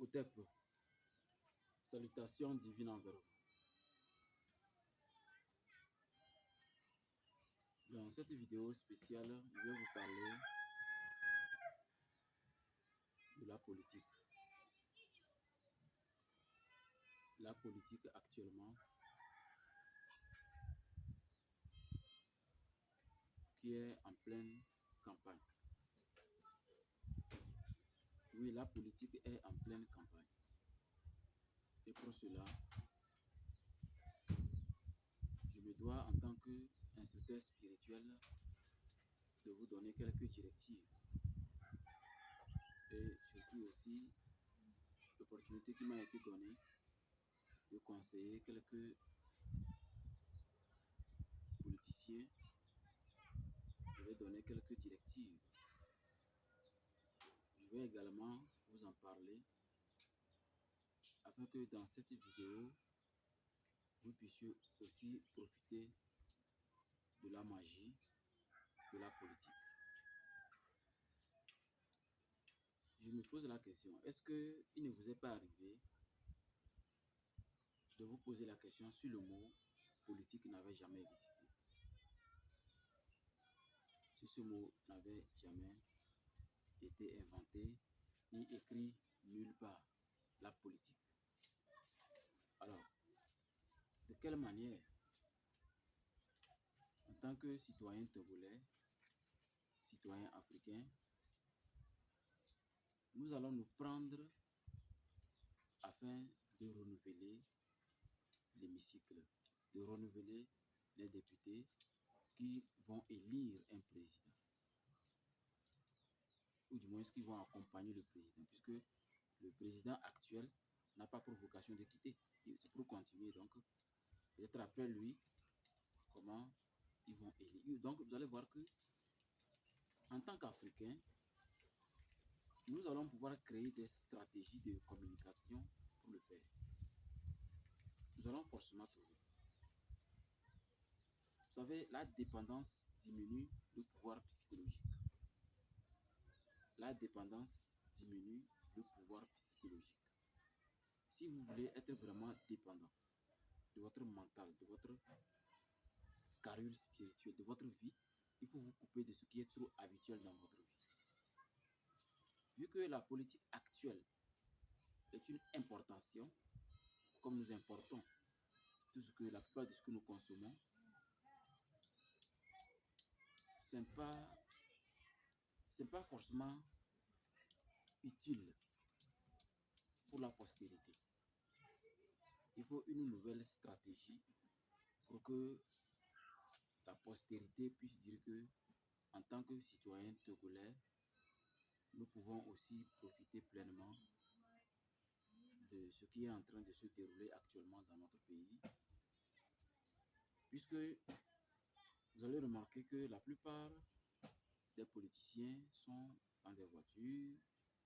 Imhotep, salutations divines envers vous. Dans cette vidéo spéciale, je vais vous parler de la politique. La politique actuellement, qui est en pleine campagne. Oui, la politique est en pleine campagne. Et pour cela, je me dois, en tant qu'instructeur spirituel, de vous donner quelques directives. Et surtout aussi, l'opportunité qui m'a été donnée de conseiller quelques politiciens. Je vais donner quelques directives. Je vais également vous en parler afin que dans cette vidéo, vous puissiez aussi profiter de la magie de la politique. Je me pose la question, est-ce qu'il ne vous est pas arrivé de vous poser la question si le mot politique n'avait jamais existé? Si ce mot n'avait jamais été inventé ni écrit nulle part, la politique. Alors, de quelle manière, en tant que citoyen togolais, citoyen africain, nous allons nous prendre afin de renouveler l'hémicycle, de renouveler les députés qui vont élire un président, ou du moins qui vont accompagner le président, puisque le président actuel n'a pas pour vocation de quitter, c'est pour continuer. Donc, peut-être après lui, comment ils vont élire. Donc, vous allez voir que, en tant qu'Africains, nous allons pouvoir créer des stratégies de communication pour le faire. Nous allons forcément trouver. Vous savez, la dépendance diminue le pouvoir psychologique. La dépendance diminue le pouvoir psychologique. Si vous voulez être vraiment dépendant de votre mental, de votre carrure spirituelle, de votre vie, il faut vous couper de ce qui est trop habituel dans votre vie. Vu que la politique actuelle est une importation, comme nous importons tout ce que la plupart de ce que nous consommons, ce n'est pas forcément utile pour la postérité. Il faut une nouvelle stratégie pour que la postérité puisse dire que, en tant que citoyen togolais, nous pouvons aussi profiter pleinement de ce qui est en train de se dérouler actuellement dans notre pays. Puisque vous allez remarquer que la plupart des politiciens sont dans des voitures,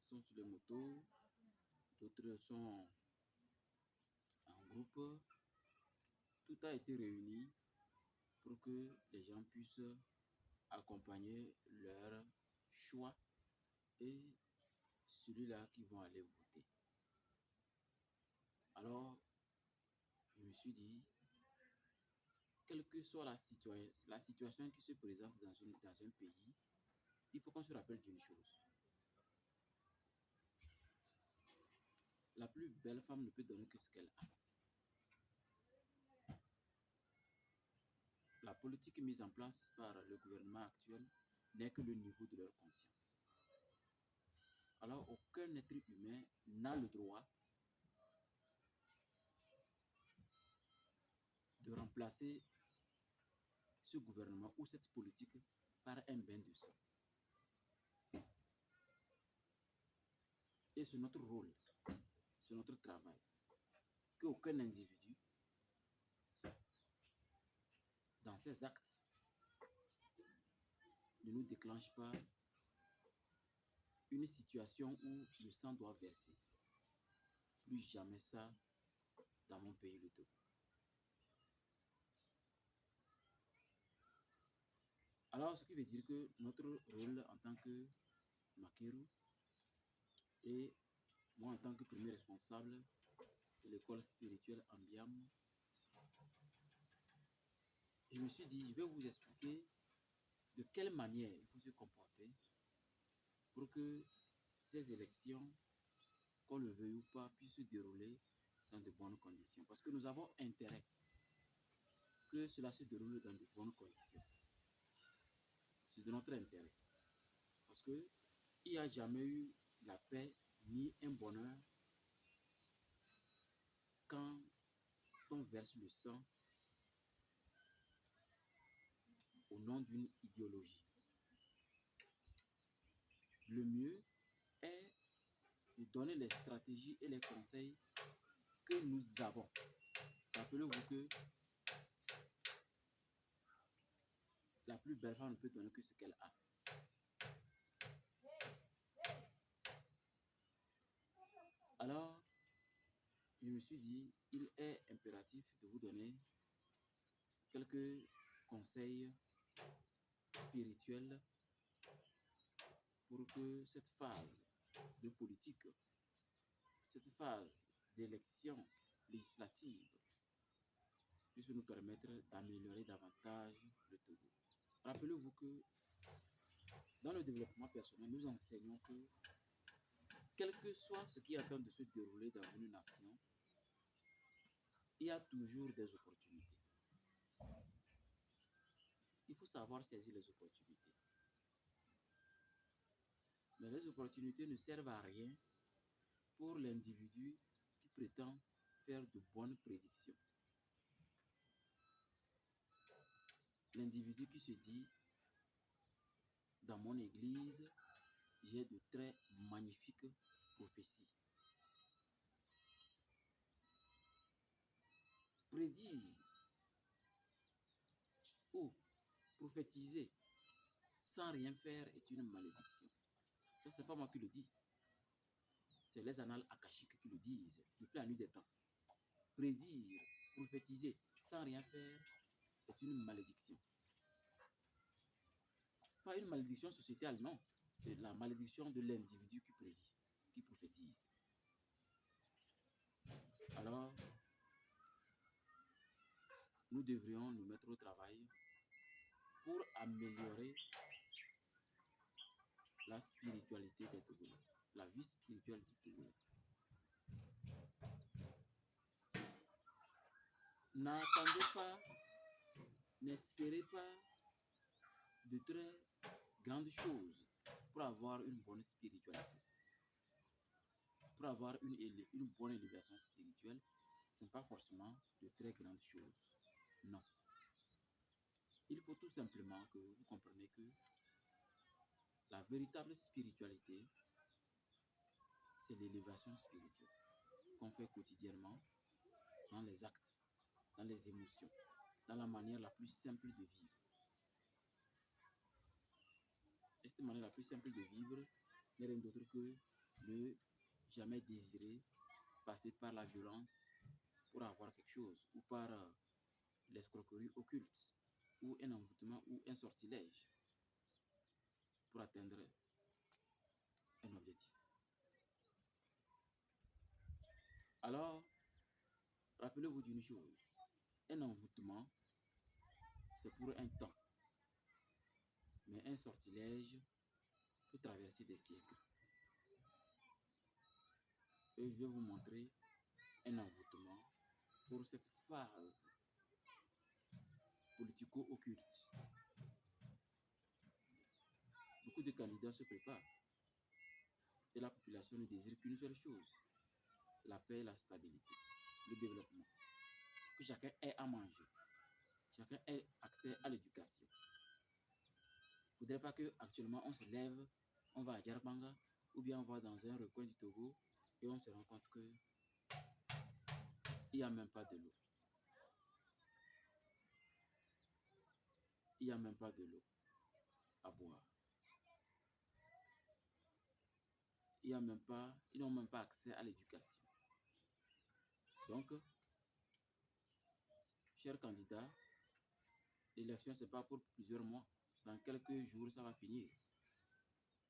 sont sur des motos, d'autres sont en groupe. Tout a été réuni pour que les gens puissent accompagner leur choix et celui-là qui vont aller voter. Alors, je me suis dit, quelle que soit la situation qui se présente dans un pays, il faut qu'on se rappelle d'une chose. La plus belle femme ne peut donner que ce qu'elle a. La politique mise en place par le gouvernement actuel n'est que le niveau de leur conscience. Alors, aucun être humain n'a le droit de remplacer ce gouvernement ou cette politique par un bain de sang. Et c'est notre rôle, c'est notre travail, qu'aucun individu, dans ses actes, ne nous déclenche pas une situation où le sang doit verser. Plus jamais ça dans mon pays, le Togo. Alors, ce qui veut dire que notre rôle en tant que Makeru est moi en tant que premier responsable de l'école spirituelle Ambiam, je me suis dit, je vais vous expliquer de quelle manière il faut se comporter pour que ces élections, qu'on le veuille ou pas, puissent se dérouler dans de bonnes conditions. Parce que nous avons intérêt que cela se déroule dans de bonnes conditions. C'est de notre intérêt. Parce qu'il n'y a jamais eu la paix ni un bonheur quand on verse le sang au nom d'une idéologie. Le mieux est de donner les stratégies et les conseils que nous avons. Rappelez-vous que la plus belle femme ne peut donner que ce qu'elle a. Alors, je me suis dit, il est impératif de vous donner quelques conseils spirituels pour que cette phase de politique, cette phase d'élection législative puisse nous permettre d'améliorer davantage le Togo. Rappelez-vous que dans le développement personnel, nous enseignons que quel que soit ce qui est en train de se dérouler dans une nation, il y a toujours des opportunités. Il faut savoir saisir les opportunités. Mais les opportunités ne servent à rien pour l'individu qui prétend faire de bonnes prédictions. L'individu qui se dit, dans mon église, j'ai de très magnifiques prophéties. Prédire ou prophétiser sans rien faire est une malédiction. Ça, c'est pas moi qui le dis. C'est les annales akashiques qui le disent depuis la nuit des temps. Prédire, prophétiser sans rien faire est une malédiction. Pas une malédiction sociétale, non. C'est la malédiction de l'individu qui prédit, qui prophétise. Alors, nous devrions nous mettre au travail pour améliorer la spiritualité des Togolais, la vie spirituelle du Togolais. N'attendez pas, n'espérez pas de très grandes choses pour avoir une bonne spiritualité. Pour avoir une bonne élévation spirituelle, ce n'est pas forcément de très grandes choses. Non. Il faut tout simplement que vous compreniez que la véritable spiritualité, c'est l'élévation spirituelle qu'on fait quotidiennement dans les actes, dans les émotions, dans la manière la plus simple de vivre. Et cette manière la plus simple de vivre n'est rien d'autre que de jamais désirer passer par la violence pour avoir quelque chose, ou par l'escroquerie occulte, ou un envoûtement, ou un sortilège pour atteindre un objectif. Alors, rappelez-vous d'une chose, un envoûtement, c'est pour un temps, mais un sortilège peut traverser des siècles. Et je vais vous montrer un envoûtement pour cette phase politico-occulte. Beaucoup de candidats se préparent et la population ne désire qu'une seule chose, la paix, la stabilité, le développement. Que chacun ait à manger, chacun ait accès à l'éducation. Il ne faudrait pas qu'actuellement on se lève, on va à Djarbanga ou bien on va dans un recoin du Togo et on se rend compte qu'il n'y a même pas de l'eau. Il n'y a même pas de l'eau à boire. Ils n'ont même pas accès à l'éducation. Donc, chers candidats, l'élection, ce n'est pas pour plusieurs mois. Dans quelques jours, ça va finir.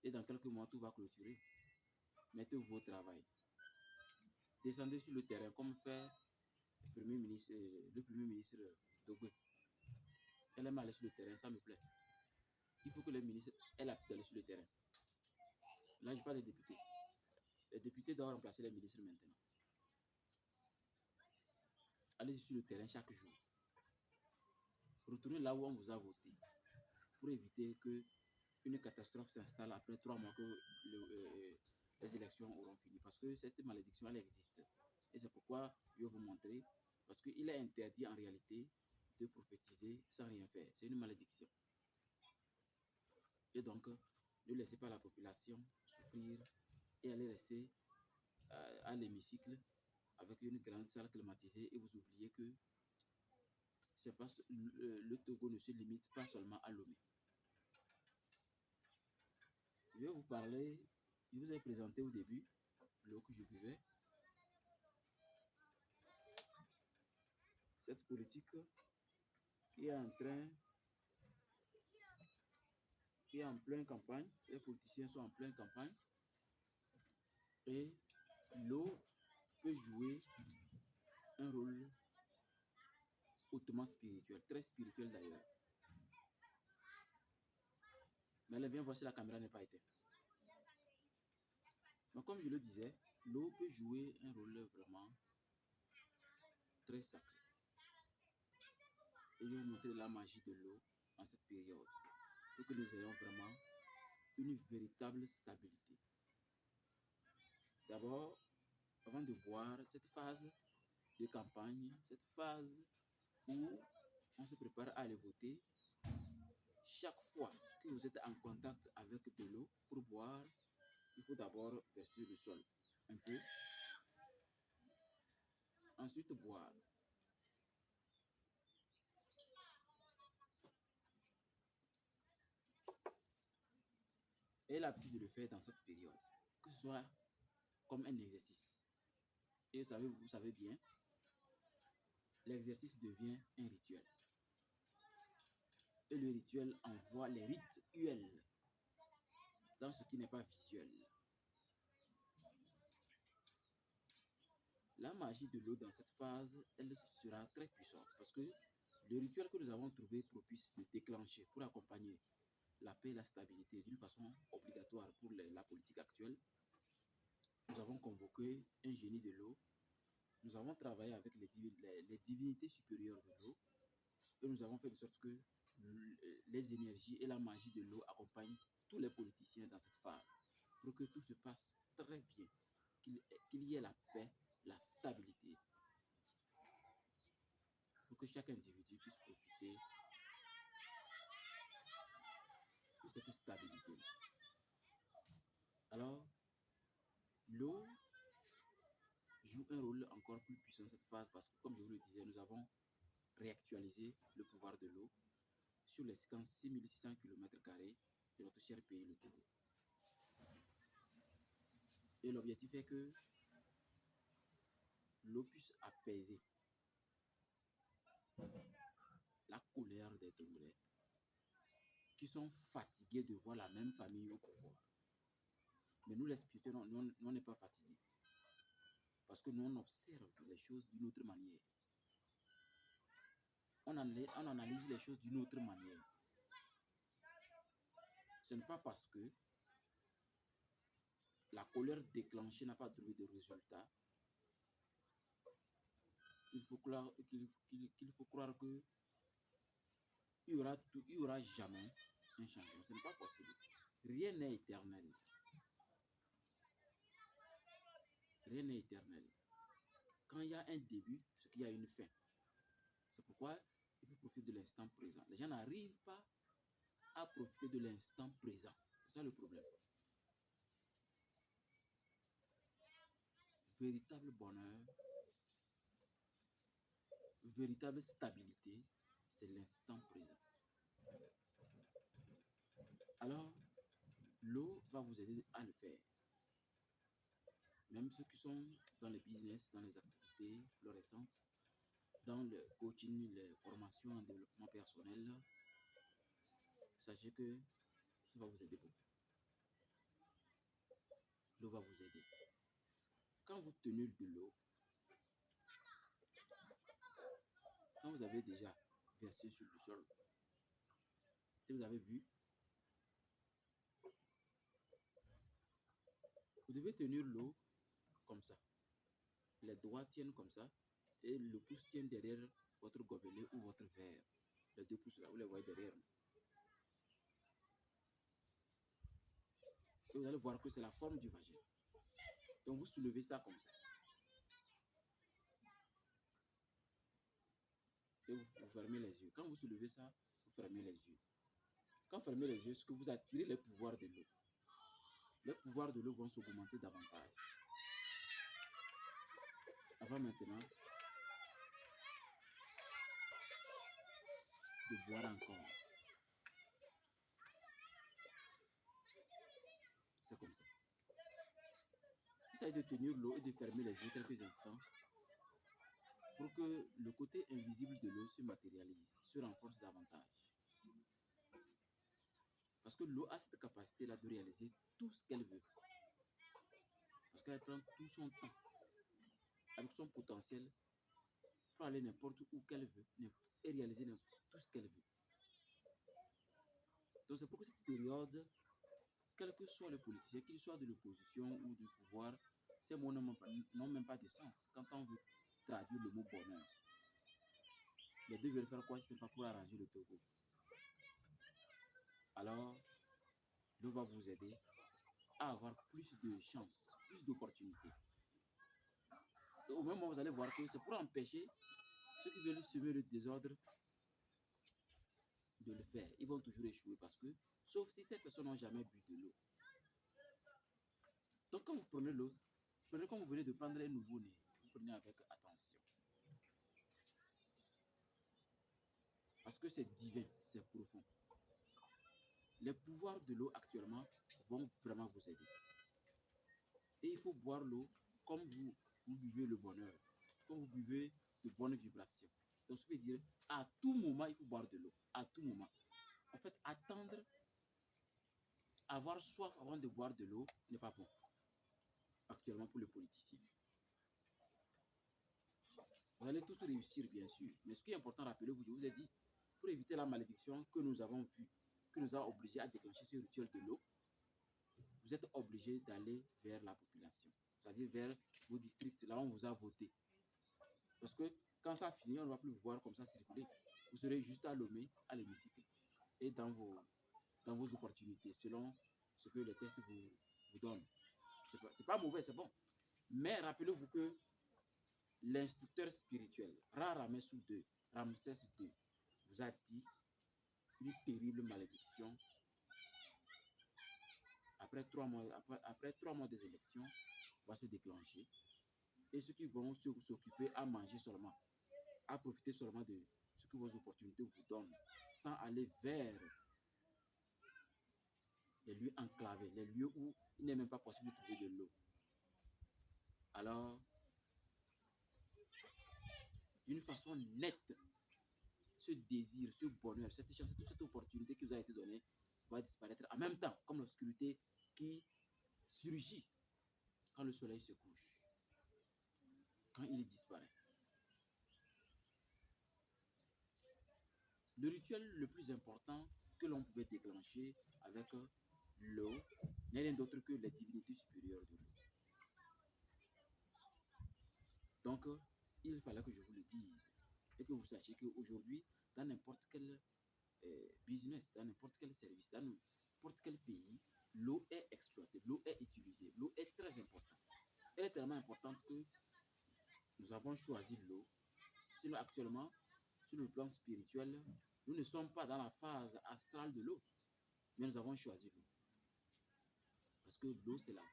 Et dans quelques mois, tout va clôturer. Mettez-vous au travail. Descendez sur le terrain comme fait le Premier ministre Dogbe. Elle aime aller sur le terrain, ça me plaît. Il faut que les ministres aient l'habitude d'aller sur le terrain. Là, je parle des députés. Les députés doivent remplacer les ministres maintenant. Allez sur le terrain chaque jour. Retournez là où on vous a voté pour éviter que une catastrophe s'installe après 3 mois que les élections auront fini. Parce que cette malédiction, elle existe. Et c'est pourquoi je vais vous montrer. Parce qu'il est interdit en réalité de prophétiser sans rien faire. C'est une malédiction. Et donc, ne laissez pas la population souffrir et allez rester à l'hémicycle avec une grande salle climatisée et vous oubliez que c'est pas, le Togo ne se limite pas seulement à Lomé. Je vais vous parler, je vous ai présenté au début l'eau que je buvais. Cette politique qui est en train, qui est en pleine campagne, les politiciens sont en pleine campagne et l'eau peut jouer un rôle hautement spirituel, très spirituel d'ailleurs. Mais allez, viens voir si la caméra n'est pas éteinte. Mais comme je le disais, l'eau peut jouer un rôle vraiment très sacré. Et je vais vous montrer la magie de l'eau en cette période pour que nous ayons vraiment une véritable stabilité. D'abord, avant de boire, cette phase de campagne, cette phase où on se prépare à aller voter, chaque fois que vous êtes en contact avec de l'eau pour boire, il faut d'abord verser le sol un peu, ensuite boire. Et l'habitude de le faire dans cette période, que ce soit comme un exercice. Et vous savez bien, l'exercice devient un rituel. Et le rituel envoie les rituels dans ce qui n'est pas visuel. La magie de l'eau dans cette phase, elle sera très puissante parce que le rituel que nous avons trouvé propice de déclencher pour accompagner la paix et la stabilité d'une façon obligatoire pour la politique actuelle, nous avons convoqué un génie de l'eau, nous avons travaillé avec les divinités supérieures de l'eau et nous avons fait de sorte que les énergies et la magie de l'eau accompagnent tous les politiciens dans cette phase pour que tout se passe très bien, qu'il y ait la paix, la stabilité, pour que chaque individu puisse profiter de cette stabilité. Alors, l'eau joue un rôle encore plus puissant dans cette phase parce que, comme je vous le disais, nous avons réactualisé le pouvoir de l'eau sur les 6600 km² de notre cher pays, le Togo. Et l'objectif est que l'eau puisse apaiser la colère des Togolais qui sont fatigués de voir la même famille au pouvoir. Mais nous, les spirituels, on n'est pas fatigués. Parce que nous, on observe les choses d'une autre manière. On analyse les choses d'une autre manière. Ce n'est pas parce que la colère déclenchée n'a pas donné de résultat qu'il faut croire que il y aura jamais un changement. Ce n'est pas possible. Rien n'est éternel. Rien n'est éternel. Quand il y a un début, c'est qu'il y a une fin. C'est pourquoi il faut profiter de l'instant présent. Les gens n'arrivent pas à profiter de l'instant présent. C'est ça le problème. Véritable bonheur, véritable stabilité, c'est l'instant présent. Alors, l'eau va vous aider à le faire. Même ceux qui sont dans les business, dans les activités florissantes, dans le coaching, les formations en développement personnel, sachez que ça va vous aider beaucoup. L'eau va vous aider. quand vous tenez de l'eau, quand vous avez déjà versé sur le sol et vous avez bu, vous devez tenir l'eau comme ça. Les doigts tiennent comme ça et le pouce tient derrière votre gobelet ou votre verre. Les deux pouces là, vous les voyez derrière. Et vous allez voir que c'est la forme du vagin. Donc vous soulevez ça comme ça. Et vous fermez les yeux. Quand vous soulevez ça, vous fermez les yeux. Quand vous fermez les yeux, c'est que vous attirez les pouvoirs de l'eau. Les pouvoirs de l'eau vont s'augmenter davantage. Avant maintenant de boire encore. C'est comme ça. Essayez de tenir l'eau et de fermer les yeux quelques instants pour que le côté invisible de l'eau se matérialise, se renforce davantage. Parce que l'eau a cette capacité-là de réaliser tout ce qu'elle veut. Parce qu'elle prend tout son temps, avec son potentiel, pour aller n'importe où qu'elle veut et réaliser tout ce qu'elle veut. Donc c'est pour que cette période, quels que soient les politiciens, qu'ils soient de l'opposition ou du pouvoir, ces mots n'ont même pas de sens quand on veut traduire le mot bonheur. Les deux veulent faire quoi si ce n'est pas pour arranger le Togo? Alors, l'eau va vous aider à avoir plus de chances, plus d'opportunités. Et au même moment, vous allez voir que c'est pour empêcher ceux qui veulent semer le désordre de le faire. Ils vont toujours échouer parce que, sauf si ces personnes n'ont jamais bu de l'eau. Donc, quand vous prenez l'eau, prenez comme vous venez de prendre un nouveau-né. Vous prenez avec attention. Parce que c'est divin, c'est profond. Les pouvoirs de l'eau actuellement vont vraiment vous aider. Et il faut boire l'eau comme vous buvez le bonheur, comme vous buvez de bonnes vibrations. Donc, ce qui veut dire, à tout moment, il faut boire de l'eau. À tout moment. En fait, attendre, avoir soif avant de boire de l'eau n'est pas bon. Actuellement, pour les politiciens. Vous allez tous réussir, bien sûr. Mais ce qui est important, rappelez-vous, je vous ai dit, pour éviter la malédiction que nous avons vue, que nous a obligés à déclencher ce rituel de l'eau, vous êtes obligés d'aller vers la population, c'est-à-dire vers vos districts, là où on vous a voté. Parce que quand ça finit, on ne va plus vous voir comme ça circuler. Vous serez juste à Lomé, à l'hémicycle, et dans vos opportunités, selon ce que les tests vous donnent. C'est pas mauvais, c'est bon. Mais rappelez-vous que l'instructeur spirituel, Ramesses II, vous a dit une terrible malédiction. Après 3 mois des élections, va se déclencher. Et ceux qui vont s'occuper à manger seulement, à profiter seulement de ce que vos opportunités vous donnent, sans aller vers les lieux enclavés, les lieux où il n'est même pas possible de trouver de l'eau. Alors, d'une façon nette, ce désir, ce bonheur, cette chance, toute cette opportunité qui vous a été donnée va disparaître en même temps, comme l'obscurité qui surgit quand le soleil se couche, quand il disparaît. Le rituel le plus important que l'on pouvait déclencher avec l'eau n'est rien d'autre que les divinités supérieures de l'eau. Donc, il fallait que je vous le dise et que vous sachiez qu'aujourd'hui, dans n'importe quel business, dans n'importe quel service, dans n'importe quel pays, l'eau est exploitée, l'eau est utilisée, l'eau est très importante. Elle est tellement importante que nous avons choisi l'eau. Sinon, actuellement, sur le plan spirituel, nous ne sommes pas dans la phase astrale de l'eau, mais nous avons choisi l'eau. Parce que l'eau, c'est la vie.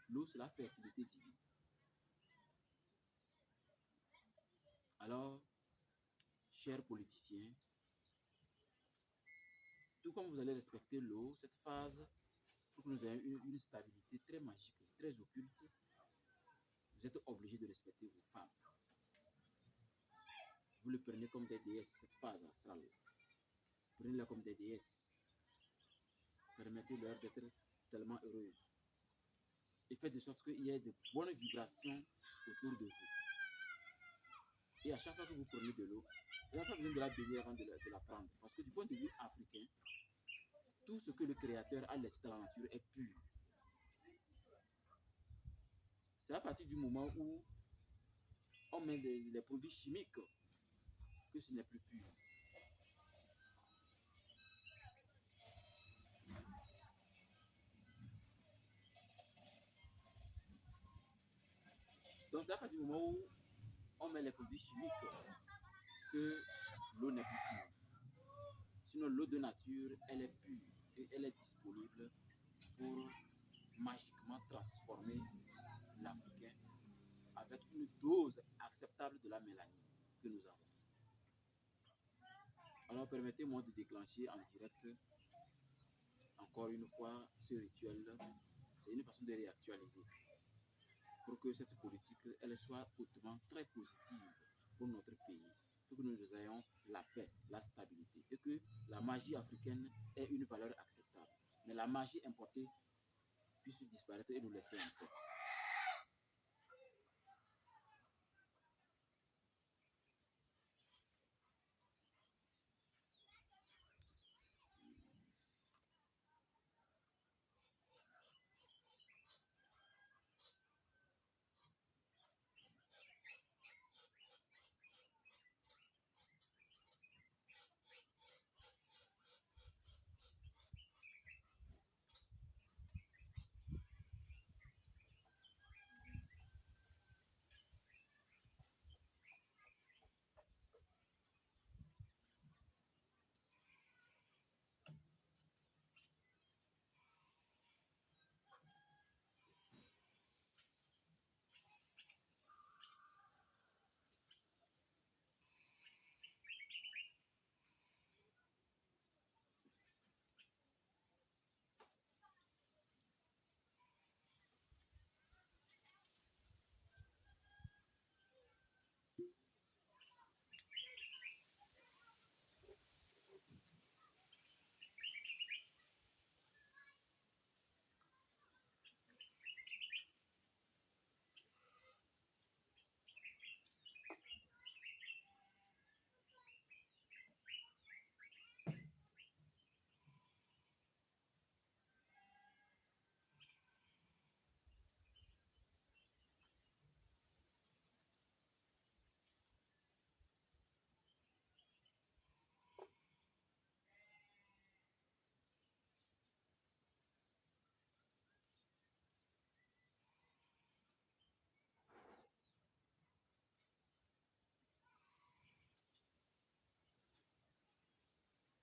L'eau, c'est la fertilité divine. Alors, chers politiciens, tout comme vous allez respecter l'eau, cette phase, pour que nous ayons une stabilité très magique, très occulte, vous êtes obligés de respecter vos femmes. Vous le prenez comme des déesses, cette phase astrale. Prenez-la comme des déesses. Permettez-leur d'être tellement heureuses. et faites de sorte qu'il y ait de bonnes vibrations autour de vous. Et à chaque fois que vous prenez de l'eau, vous n'avez pas besoin de la bénir avant de la prendre. Parce que du point de vue africain, tout ce que le Créateur a laissé dans la nature est pur. C'est à partir du moment où on met les produits chimiques que ce n'est plus pur. Donc c'est à partir du moment où on met les produits chimiques que l'eau n'est plus pure. Sinon l'eau de nature, elle est pure et elle est disponible pour magiquement transformer l'Africain avec une dose acceptable de la mélanine que nous avons. Alors permettez-moi de déclencher en direct encore une fois ce rituel. C'est une façon de réactualiser pour que cette politique elle soit hautement très positive pour notre pays, pour que nous ayons la paix, la stabilité et que la magie africaine ait une valeur acceptable. Mais la magie importée puisse disparaître et nous laisser en paix.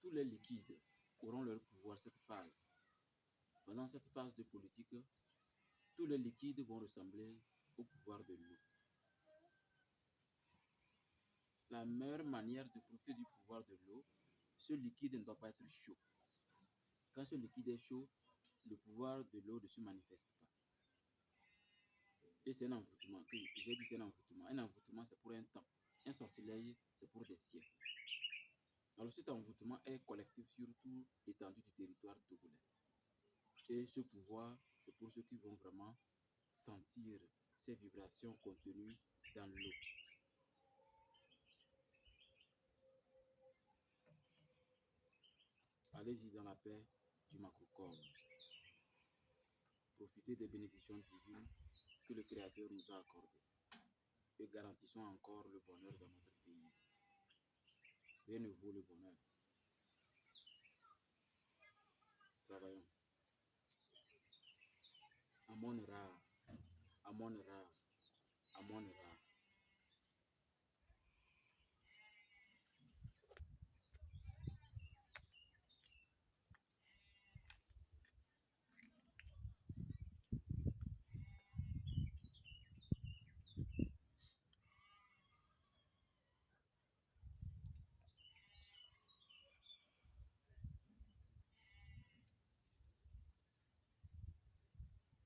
Tous les liquides auront leur pouvoir cette phase. Pendant cette phase de politique, tous les liquides vont ressembler au pouvoir de l'eau. La meilleure manière de profiter du pouvoir de l'eau, ce liquide ne doit pas être chaud. Quand ce liquide est chaud, le pouvoir de l'eau ne se manifeste pas. Et c'est un envoûtement. J'ai dit c'est un envoûtement. Un envoûtement, c'est pour un temps. Un sortilège, c'est pour des siècles. Alors cet envoûtement est collectif sur toute l'étendue du territoire togolais. Et ce pouvoir, c'est pour ceux qui vont vraiment sentir ces vibrations contenues dans l'eau. Allez-y dans la paix du macrocosme. Profitez des bénédictions divines que le Créateur nous a accordées. Et garantissons encore le bonheur dans notre pays. Rien ne vaut le bonheur. Travaillons. Amon Ra, Amon Ra, Amon Ra.